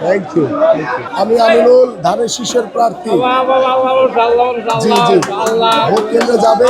Thank you. আমি আমিনুল ধানের শীষের প্রার্থী। জি জি, ভোট কেন্দ্রে যাবে।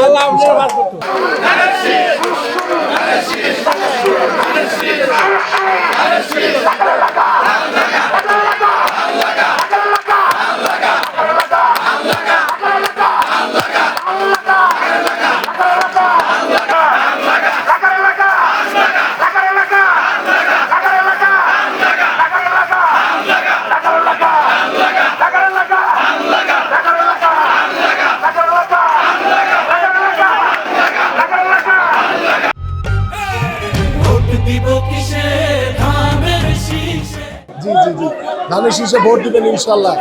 জি জি জি, ধানের শীষে ভোট দিবেন ইনশাল্লাহ।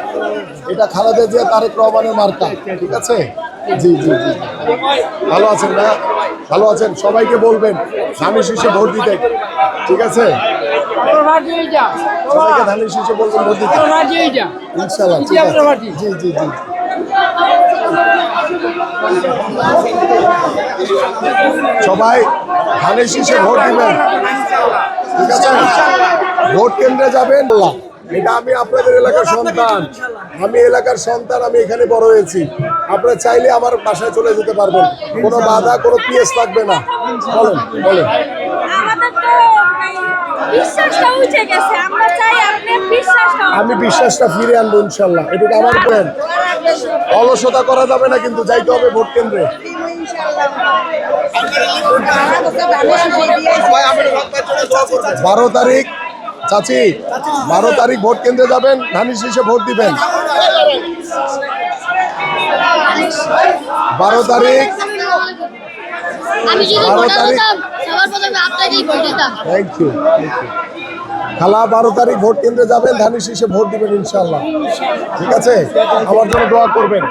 এটা খালেদা জিয়া তারেক রহমানের মার্কা, ঠিক আছে? জি জি জি, ভালো আছেন না? ভালো আছেন, সবাইকে বলবেন ধানের শীষে ভোট দিতে, ঠিক আছে? সবাইকে ধানের শীষে বলবেন ভোট দিতে ইনশাল্লাহ, ঠিক আছে? জি জি জি, সবাই ধানের শীষে ভোট দিবেন, ঠিক আছে? ভোট কেন্দ্রে যাবেন। এটা আমি আপনাদের এলাকার সন্তান, আমি এলাকার সন্তান, আমি এখানে বড় হয়েছি। আপনারা চাইলে আমার বাসায় চলে যেতে পারবেন, কোনো বাধা, কোনো পিএস লাগবে না। বলেন বলেন। আমি বিশ্বাসটা ফিরে আনবো ইনশাল্লাহ, এটা আমার প্ল্যান। অলসতা করা যাবে না, কিন্তু যাইতে হবে ভোট কেন্দ্রে। 12 তারিখ চাচি, 12 তারিখ ভোট কেন্দ্রে যাবেন, ধানের শীষে ভোট দিবেন। 12 তারিখ, 12 তারিখ। Thank you. খালা 12 তারিখ ভোট কেন্দ্রে যাবেন, ধানের শীষে ভোট দিবেন ইনশাল্লাহ, ঠিক আছে? আমার জন্য দোয়া করবেন।